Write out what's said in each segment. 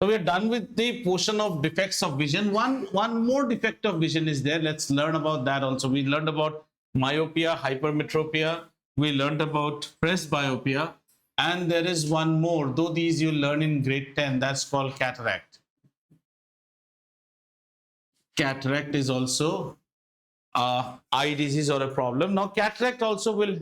So we're done with the portion of defects of vision. One more defect of vision is there. Let's learn about that also. We learned about myopia, hypermetropia. We learned about presbyopia. And there is one more, though these you learn in grade 10, that's called cataract. Cataract is also eye disease or a problem. Now, cataract also will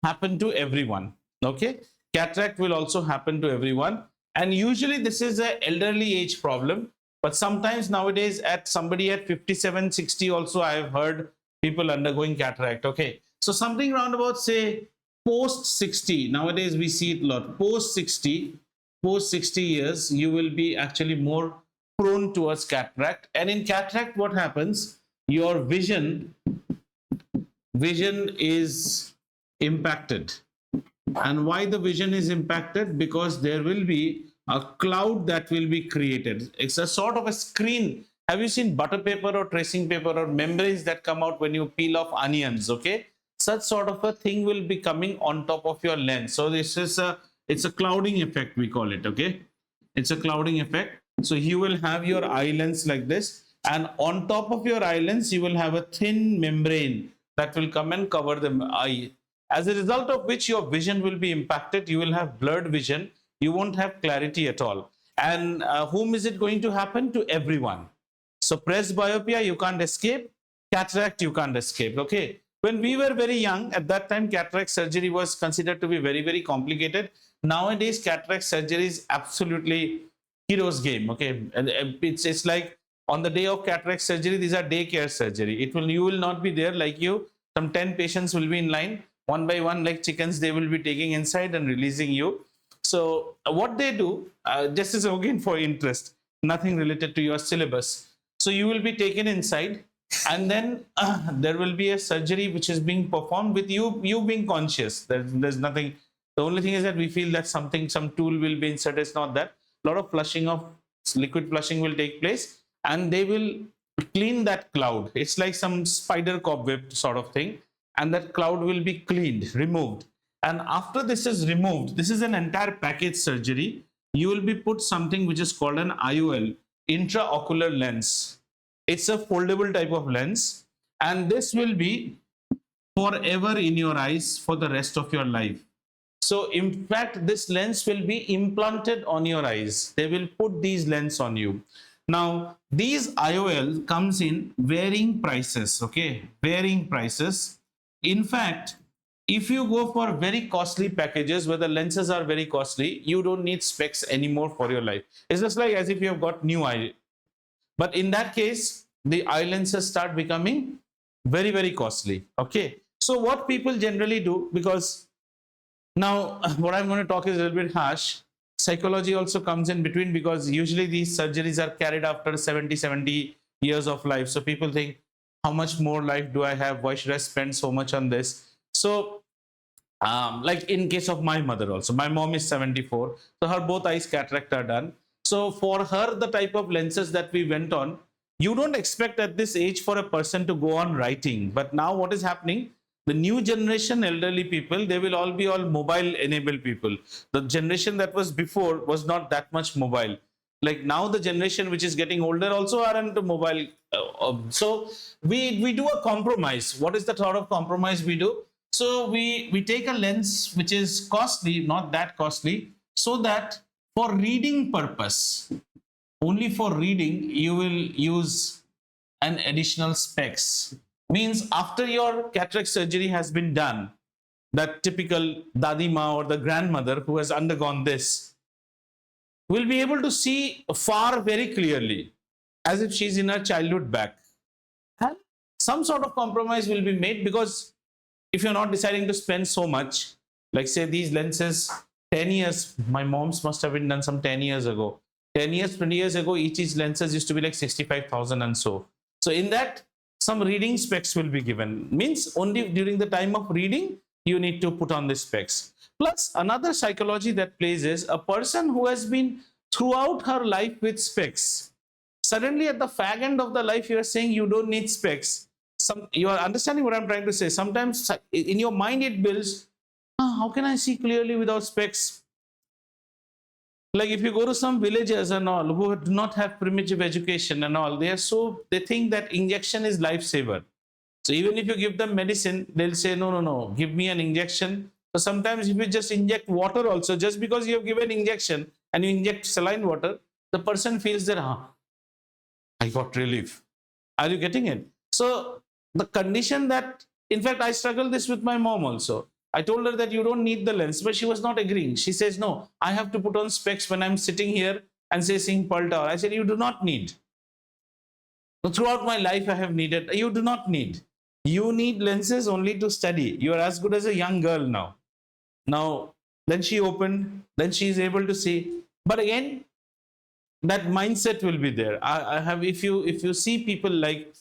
happen to everyone. Okay, cataract will also happen to everyone, and usually this is an elderly age problem, but sometimes nowadays at somebody at 57 60 also I have heard people undergoing cataract. Okay, so something around about say post 60, nowadays we see it a lot. Post 60 years you will be actually more prone towards cataract, and in cataract what happens, your vision is impacted. And why the vision is impacted? Because there will be a cloud that will be created. It's a sort of a screen. Have you seen butter paper or tracing paper or membranes that come out when you peel off onions? Okay, such sort of a thing will be coming on top of your lens. So this is it's a clouding effect, we call it. Okay, it's a clouding effect. So you will have your eye lens like this, and on top of your eye lens you will have a thin membrane that will come and cover the eye, as a result of which your vision will be impacted. You will have blurred vision, you won't have clarity at all. And whom is it going to happen? To everyone. So presbyopia you can't escape, cataract you can't escape. Okay, when we were very young, at that time cataract surgery was considered to be very, very complicated. Nowadays cataract surgery is absolutely hero's game. Okay, and it's like on the day of cataract surgery, these are daycare surgery. You will not be there like you. Some 10 patients will be in line, one by one, like chickens. They will be taking inside and releasing you. So what they do, just is again for interest, nothing related to your syllabus. So you will be taken inside, and then there will be a surgery which is being performed with you being conscious. There's nothing. The only thing is that we feel that some tool will be inserted. It's not that. A lot of flushing of liquid flushing will take place, and they will clean that cloud. It's like some spider cobweb sort of thing, and that cloud will be cleaned, removed. And after this is removed, this is an entire package surgery. You will be put something which is called an IOL, intraocular lens. It's a foldable type of lens, and this will be forever in your eyes for the rest of your life. So in fact, this lens will be implanted on your eyes. They will put these lens on you. Now, these IOL comes in varying prices. Okay, varying prices. In fact, if you go for very costly packages where the lenses are very costly, you don't need specs anymore for your life. It's just like as if you have got new eye. But in that case, the eye lenses start becoming very, very costly. Okay, so what people generally do, because now what I'm going to talk is a little bit harsh, psychology also comes in between, because usually these surgeries are carried after 70 years of life. So people think, how much more life do I have? Why should I spend so much on this? So like in case of my mother also, my mom is 74, so her both eyes cataract are done. So for her, the type of lenses that we went on, you don't expect at this age for a person to go on writing. But now what is happening, the new generation elderly people, they will all be all mobile enabled people. The generation that was before was not that much mobile. Like now the generation which is getting older also are into mobile. So we do a compromise. What is the sort of compromise we do? So we take a lens which is costly, not that costly, so that for reading purpose, only for reading, you will use an additional specs. Means after your cataract surgery has been done, that typical dadima or the grandmother who has undergone this will be able to see far very clearly, as if she's in her childhood back. And some sort of compromise will be made, because if you're not deciding to spend so much, like say these lenses, 10 years, my mom's must have been done some 10 years ago. 10 years, 20 years ago, each lenses used to be like 65,000 and so. So in that, some reading specs will be given. Means only during the time of reading, you need to put on the specs. Plus another psychology that plays is a person who has been throughout her life with specs. Suddenly at the fag end of the life, you are saying you don't need specs. You are understanding what I'm trying to say. Sometimes in your mind it builds, how can I see clearly without specs? Like if you go to some villages and all who do not have primitive education and all, they think that injection is lifesaver. So even if you give them medicine, they'll say, no, no, no, give me an injection. So sometimes if you just inject water also, just because you have given injection and you inject saline water, the person feels that, I got relief. Are you getting it? So the condition that, in fact, I struggled this with my mom also. I told her that you don't need the lens, but she was not agreeing. She says, no, I have to put on specs when I'm sitting here and say seeing Pearl Tower. I said, you do not need. So throughout my life, I have needed. You do not need. You need lenses only to study. You are as good as a young girl now. Now, then she opened, then she is able to see. But again, that mindset will be there. I have, if you see people like,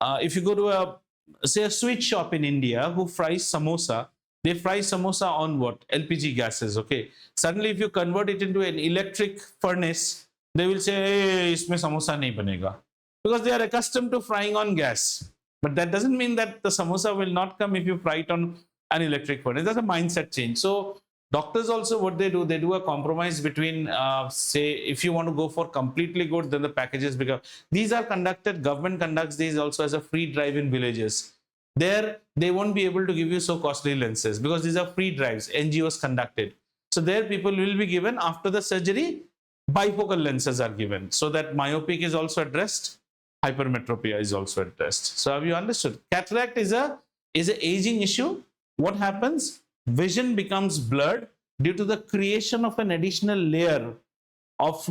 if you go to a sweet shop in India who fries samosa, they fry samosa on what? LPG gases. Okay. Suddenly, if you convert it into an electric furnace, they will say, hey, isme samosa nahi banega. Because they are accustomed to frying on gas. But that doesn't mean that the samosa will not come if you fry it on an electric furnace. That's a mindset change. So doctors also, what they do a compromise between, say, if you want to go for completely good, then the packages become. These are conducted, government conducts these also as a free drive in villages. There, they won't be able to give you so costly lenses because these are free drives, NGOs conducted. So there people will be given after the surgery, bifocal lenses are given so that myopic is also addressed, hypermetropia is also addressed. So have you understood? Cataract is a aging issue. What happens? Vision becomes blurred due to the creation of an additional layer of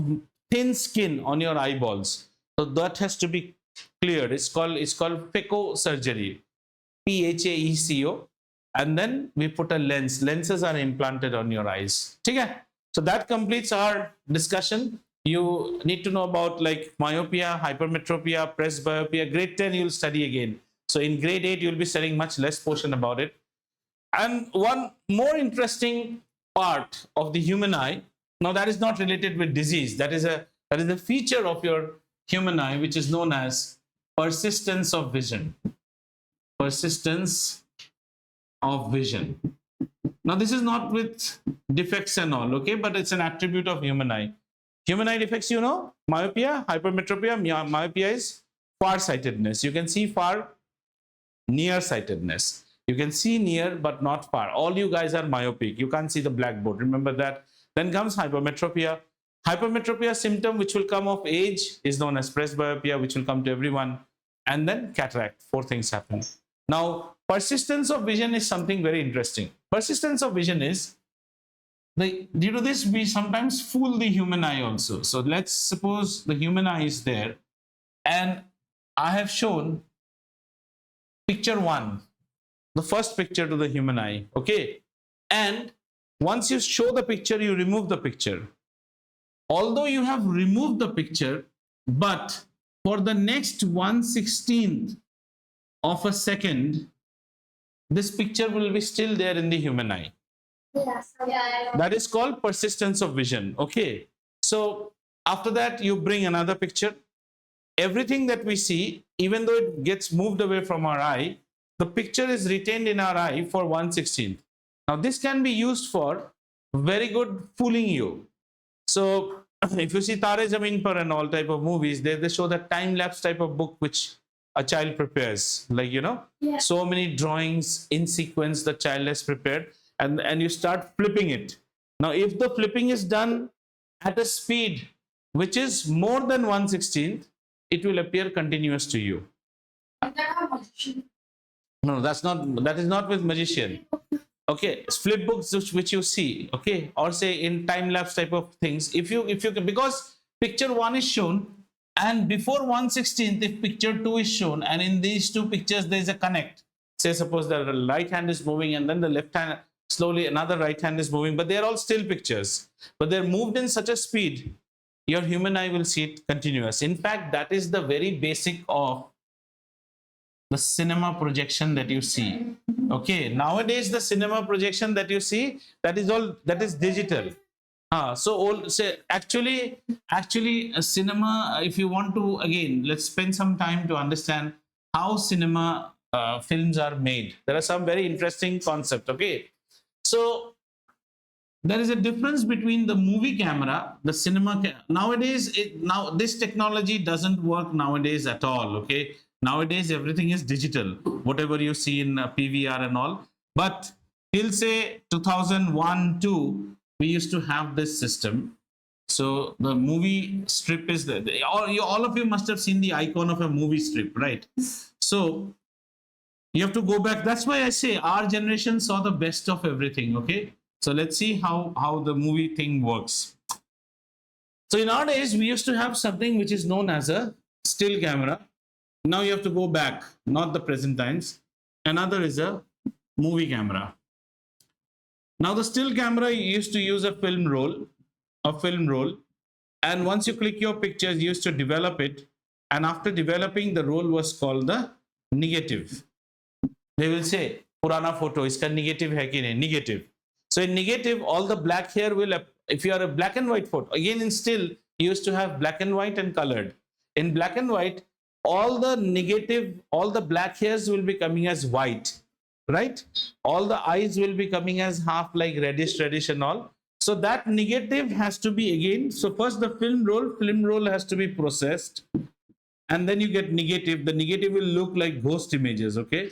thin skin on your eyeballs. So that has to be cleared. It's called phaco surgery, PHAECO, and then we put a lens. Lenses are implanted on your eyes. Okay? So that completes our discussion. You need to know about like myopia, hypermetropia, presbyopia. Grade 10 you'll study again. So in grade 8 you'll be studying much less portion about it. And one more interesting part of the human eye, now that is not related with disease, that is a feature of your human eye which is known as persistence of vision. Persistence of vision. Now this is not with defects and all, okay, but it's an attribute of human eye. Human eye defects, you know, myopia, hypermetropia. Myopia is far-sightedness. You can see far, near-sightedness. You can see near but not far. All you guys are myopic. You can't see the blackboard. Remember that. Then comes hypermetropia. Hypermetropia symptom which will come of age is known as presbyopia, which will come to everyone. And then cataract. 4 things happen. Now, persistence of vision is something very interesting. Persistence of vision is, due to this, we sometimes fool the human eye also. So let's suppose the human eye is there and I have shown picture 1. The first picture to the human eye, okay? And once you show the picture, you remove the picture. Although you have removed the picture, but for the next 1/16th of a second, this picture will be still there in the human eye. Yes. That is called persistence of vision, okay? So after that, you bring another picture. Everything that we see, even though it gets moved away from our eye, the picture is retained in our eye for 1/16th. Now this can be used for very good fooling you. So if you see Tare Zameen Par and all type of movies, they show that time-lapse type of book which a child prepares, like, you know, so many drawings in sequence the child has prepared, and you start flipping it. Now if the flipping is done at a speed which is more than 1/16th, it will appear continuous to you. No, that is not with magician. Okay, flip books which you see, okay, or say in time lapse type of things. If you because picture 1 is shown, and before 1/16th, if picture 2 is shown, and in these 2 pictures there is a connect. Say suppose the right hand is moving, and then the left hand slowly another right hand is moving, but they are all still pictures, but they're moved in such a speed, your human eye will see it continuous. In fact, that is the very basic of the cinema projection that you see. Okay, nowadays the cinema projection that you see, that is digital. So actually a cinema, if you want to, again, let's spend some time to understand how cinema films are made. There are some very interesting concepts. Okay, so there is a difference between the movie camera, the cinema. Nowadays, now this technology doesn't work nowadays at all. Okay, nowadays everything is digital. Whatever you see in PVR and all, but till say 2001, 2, we used to have this system. So the movie strip is there. All of you must have seen the icon of a movie strip, right? So you have to go back. That's why I say our generation saw the best of everything. Okay, so let's see how the movie thing works. So in our days, we used to have something which is known as a still camera. Now you have to go back, not the present times. Another is a movie camera. Now the still camera, you used to use a film roll, and once you click your pictures, you used to develop it, and after developing, the roll was called the negative. They will say purana photo iska negative hai ki nahi, negative. So in negative, all the black hair will, if you are a black and white photo, again in still, you used to have black and white and colored. In black and white, all the negative, all the black hairs will be coming as white, right? All the eyes will be coming as half like reddish and all. So that negative has to be again. So first the film roll has to be processed, and then you get negative. The negative will look like ghost images, okay?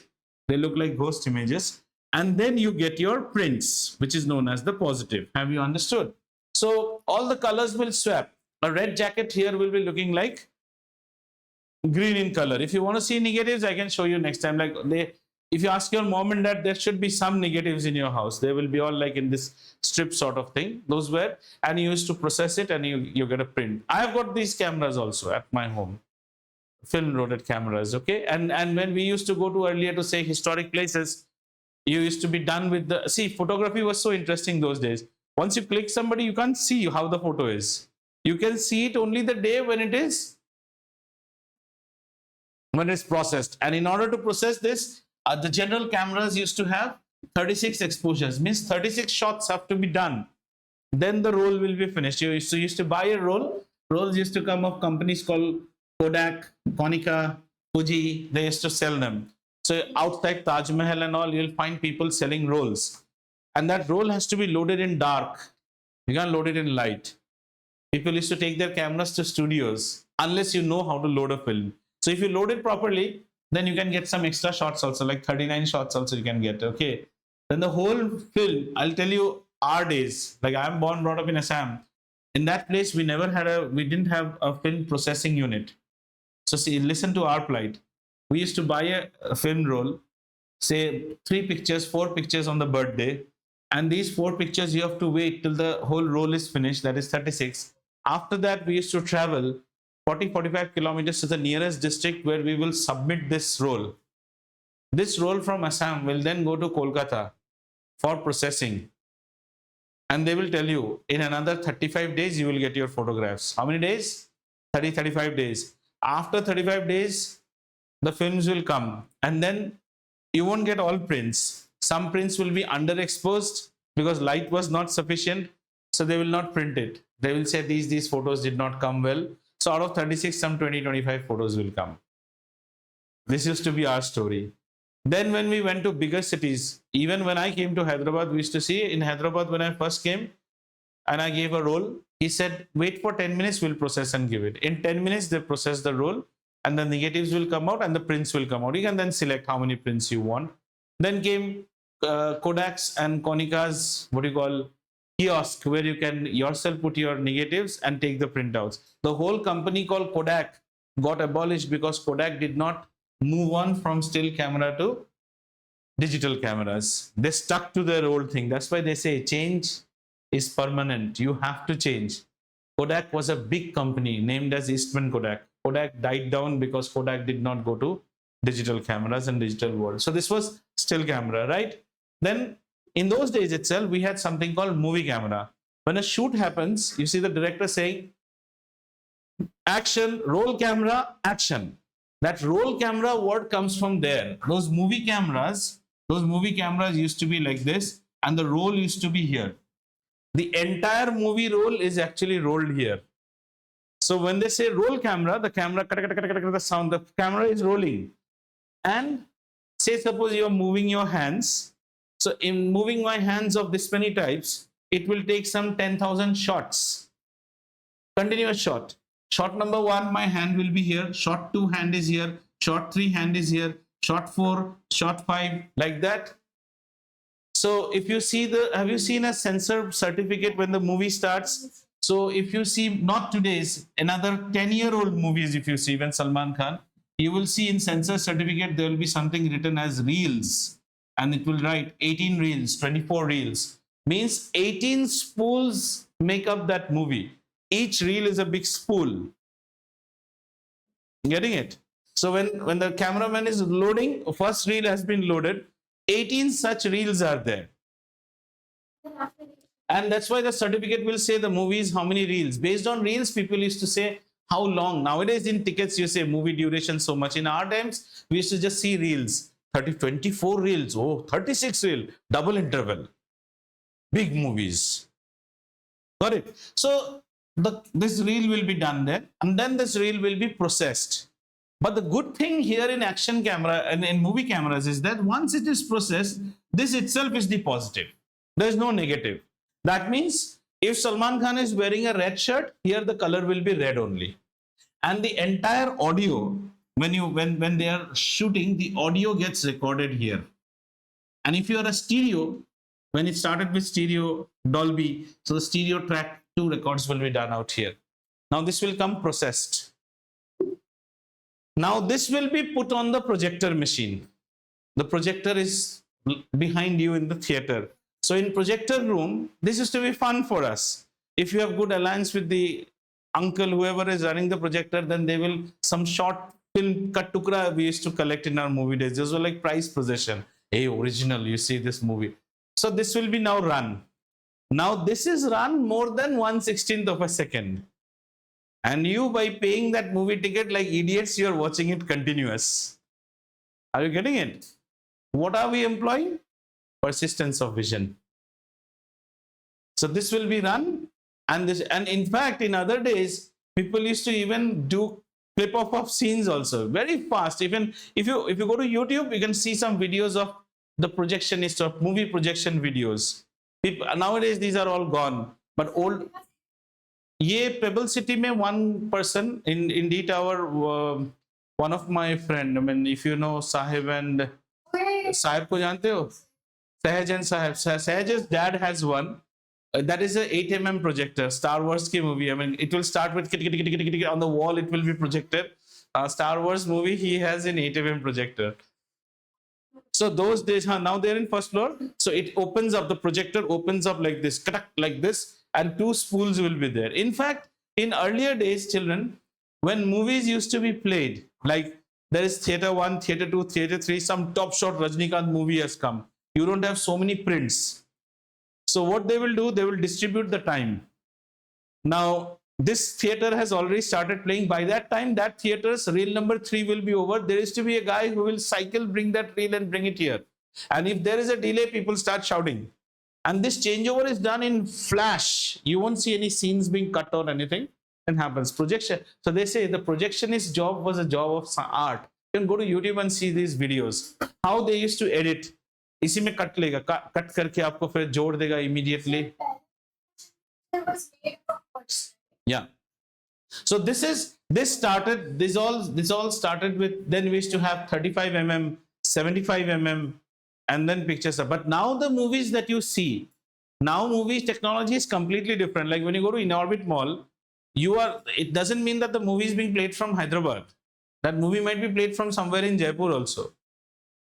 They look like ghost images. And then you get your prints, which is known as the positive. Have you understood? So all the colors will swap. A red jacket here will be looking like green in color. If you want to see negatives, I can show you next time. Like if you ask your mom and dad, there should be some negatives in your house. They will be all like in this strip sort of thing. Those were, and you used to process it and you get a print. I've got these cameras also at my home. Film loaded cameras, okay? And when we used to go to earlier to say historic places, you used to be done with the, see, photography was so interesting those days. Once you click somebody, you can't see how the photo is. You can see it only the day when it's processed. And in order to process this, the general cameras used to have 36 exposures, means 36 shots have to be done. Then the roll will be finished. You used to buy a roll. Rolls used to come of companies called Kodak, Konica, Fuji. They used to sell them. So outside Taj Mahal and all, you'll find people selling rolls. And that roll has to be loaded in dark. You can't load it in light. People used to take their cameras to studios unless you know how to load a film. So if you load it properly, then you can get some extra shots also, like 39 shots also you can get, okay? Then the whole film, I'll tell you our days, like I'm brought up in Assam. In that place, we didn't have a film processing unit. So see, listen to our plight. We used to buy a film roll, say 3 pictures, 4 pictures on the birthday. And these 4 pictures, you have to wait till the whole roll is finished, that is 36. After that, we used to travel 40-45 kilometers to the nearest district where we will submit this roll. This roll from Assam will then go to Kolkata for processing. And they will tell you, in another 35 days, you will get your photographs. How many days? 35 days. After 35 days, the films will come. And then you won't get all prints. Some prints will be underexposed because light was not sufficient. So they will not print it. They will say these photos did not come well. So out of 36, some 20-25 photos will come. This used to be our story. Then when we went to bigger cities, even when I came to Hyderabad, we used to see in Hyderabad when I first came and I gave a roll, he said, wait for 10 minutes, we'll process and give it. In 10 minutes, they process the roll and the negatives will come out and the prints will come out. You can then select how many prints you want. Then came Kodak's and Konica's, kiosk, where you can yourself put your negatives and take the printouts. The whole company called Kodak got abolished because Kodak did not move on from still camera to digital cameras. They stuck to their old thing. That's why they say change is permanent. You have to change. Kodak was a big company named as Eastman Kodak. Kodak died down because Kodak did not go to digital cameras and digital world. So this was still camera, right? Then in those days itself, we had something called movie camera. When a shoot happens, you see the director saying, action, roll camera, action. That roll camera word comes from there. Those movie cameras used to be like this, and the roll used to be here. The entire movie roll is actually rolled here. So when they say roll camera, the camera, the sound, the camera is rolling. And say suppose you are moving your hands. So in moving my hands of this many types, it will take some 10,000 shots, continuous shot. Shot number 1, my hand will be here. Shot 2, hand is here. Shot 3, hand is here. Shot 4, shot 5, like that. So if you see have you seen a censor certificate when the movie starts? So if you see, not today's, another 10-year-old movies, if you see when Salman Khan, you will see in censor certificate, there will be something written as reels. And it will write 18 reels, 24 reels. Means 18 spools make up that movie. Each reel is a big spool. Getting it? So when the cameraman is loading, first reel has been loaded, 18 such reels are there. And that's why the certificate will say the movies, how many reels. Based on reels, people used to say how long. Nowadays in tickets, you say movie duration so much. In our times, we used to just see reels. 24 reels. Oh, 36 reel. Double interval. Big movies. Got it? So this reel will be done there. And then this reel will be processed. But the good thing here in action camera and in movie cameras is that once it is processed, this itself is the positive. There is no negative. That means if Salman Khan is wearing a red shirt, here the color will be red only. And the entire audio, when they are shooting, the audio gets recorded here. And if you are a stereo, when it started with stereo Dolby, so the stereo track 2 records will be done out here. Now this will come processed. Now this will be put on the projector machine. The projector is behind you in the theater. So in projector room, this is to be fun for us. If you have good alliance with the uncle, whoever is running the projector, then they will, some short film cut tukra we used to collect in our movie days. Those were like prize possession. Hey, original, you see this movie. So this will be now run. Now this is run more than 1/16th of a second. And you, by paying that movie ticket like idiots, you are watching it continuous. Are you getting it? What are we employing? Persistence of vision. So this will be run, and in fact, in other days, people used to even do clip of scenes also very fast. Even if you go to YouTube, you can see some videos of the projectionist of movie projection videos. Nowadays, these are all gone. But old. Ye Pebble City mein one person in D Tower, one of my friend, I mean, if you know Sahib and Sahib ko jante ho? Sahaj and Sahib. Sahaj's dad has one. That is a 8mm projector, Star Wars ki movie. I mean, it will start with on the wall, it will be projected. Star Wars movie, he has an 8mm projector. So those days, now they're in first floor. So it opens up, the projector opens up like this, and 2 spools will be there. In fact, in earlier days, children, when movies used to be played, like there is theater 1, theater 2, theater 3, some top shot Rajnikant movie has come. You don't have so many prints. So what they will do, they will distribute the time. Now, this theater has already started playing. By that time, that theater's reel number 3 will be over. There is to be a guy who will cycle, bring that reel and bring it here. And if there is a delay, people start shouting. And this changeover is done in flash. You won't see any scenes being cut or anything. It happens. Projection. So they say the projectionist job was a job of art. You can go to YouTube and see these videos. How they used to edit. इसी में cut लेगा, cut करके आपको फिर जोड़ देगा immediately. Yeah. So this all started with, then we used to have 35mm, 75mm, and then pictures. But now the movies that you see, now movies technology is completely different. Like when you go to In-Orbit Mall, it doesn't mean that the movie is being played from Hyderabad. That movie might be played from somewhere in Jaipur also.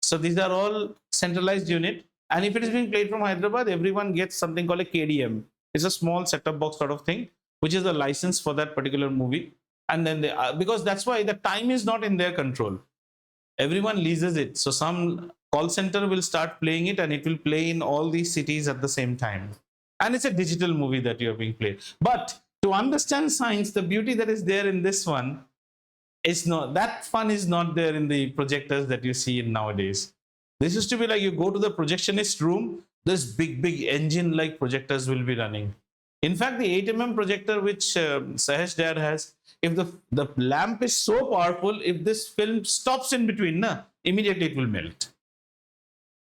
So these are all centralized unit. And if it is being played from Hyderabad, everyone gets something called a KDM. It's a small set-top box sort of thing, which is a license for that particular movie. And then because that's why the time is not in their control. Everyone leases it. So some call center will start playing it, and it will play in all these cities at the same time. And it's a digital movie that you are being played. But to understand science, the beauty that is there in this one is not, that fun is not there in the projectors that you see in nowadays. This used to be like you go to the projectionist room, this big engine like projectors will be running. In fact, the 8mm projector which Sahaj dad has, if the lamp is so powerful, if this film stops in between, immediately it will melt.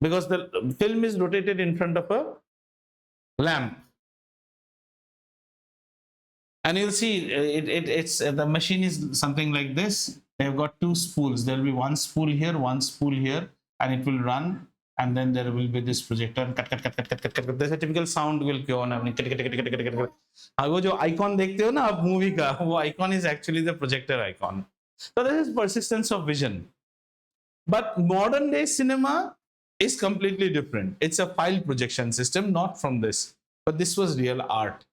Because the film is rotated in front of a lamp. And you'll see it's the machine is something like this. They've got two spools. There will be one spool here, one spool here, and it will run. And then there will be this projector. Cut, cut, cut, cut, cut, cut, cut, cut. There's a typical sound will go on. वो जो icon देखते हो ना आप movie का, वो icon is actually the projector icon. So this is persistence of vision. But modern day cinema is completely different. It's a file projection system, not from this. But this was real art.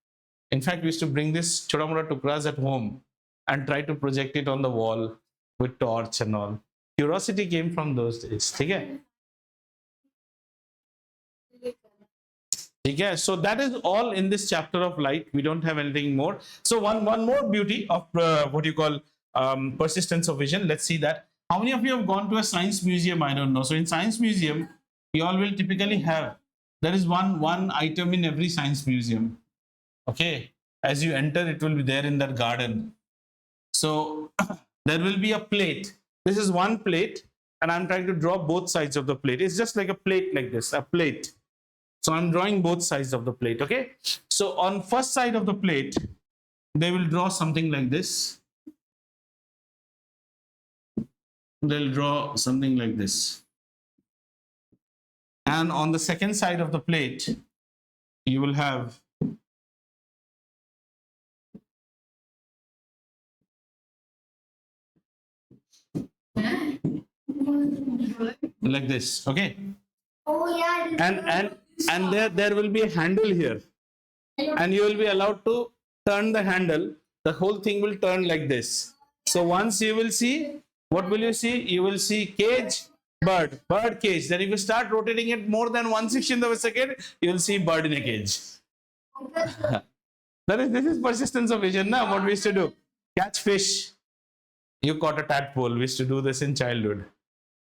In fact, we used to bring this chota mota tukras at home and try to project it on the wall with torch and all. Curiosity came from those days. Okay? Okay, so that is all in this chapter of light. We don't have anything more. So one more beauty of what you call persistence of vision. Let's see that. How many of you have gone to a science museum? I don't know. So in science museum, you all will typically have, there is one item in every science museum. Okay, as you enter, it will be there in that garden. So there will be a plate. This is one plate, and I'm trying to draw both sides of the plate. It's just like a plate like this, a plate. So I'm drawing both sides of the plate. Okay, so on first side of the plate, they will draw something like this. They'll draw something like this. And on the second side of the plate, you will have like this. Okay. Oh yeah. And there will be a handle here, and you will be allowed to turn the handle. The whole thing will turn like this. So once you will see, what will you see? You will see cage, bird cage. Then if you start rotating it more than 1/16 of a second, you will see bird in a cage. This is persistence of vision. Now what we used to do? Catch fish. You caught a tadpole. We used to do this in childhood.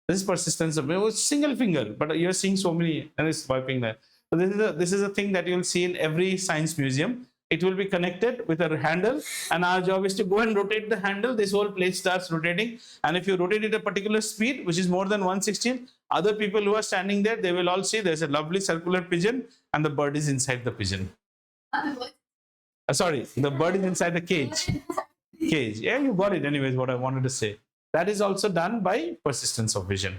This is persistence of vision. It was single finger, but you're seeing so many, and it's wiping that. So this is a thing that you'll see in every science museum. It will be connected with a handle, and our job is to go and rotate the handle. This whole plate starts rotating, and if you rotate it at a particular speed, which is more than 1/16, other people who are standing there, they will all see there's a lovely circular pigeon, and the bird is inside the pigeon. Sorry, the bird is inside the cage. Cage. Yeah, you got it. Anyways, what I wanted to say. That is also done by persistence of vision.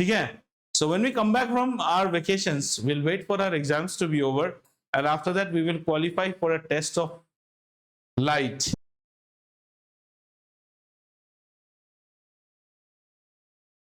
Okay? So when we come back from our vacations, we'll wait for our exams to be over. And after that, we will qualify for a test of light.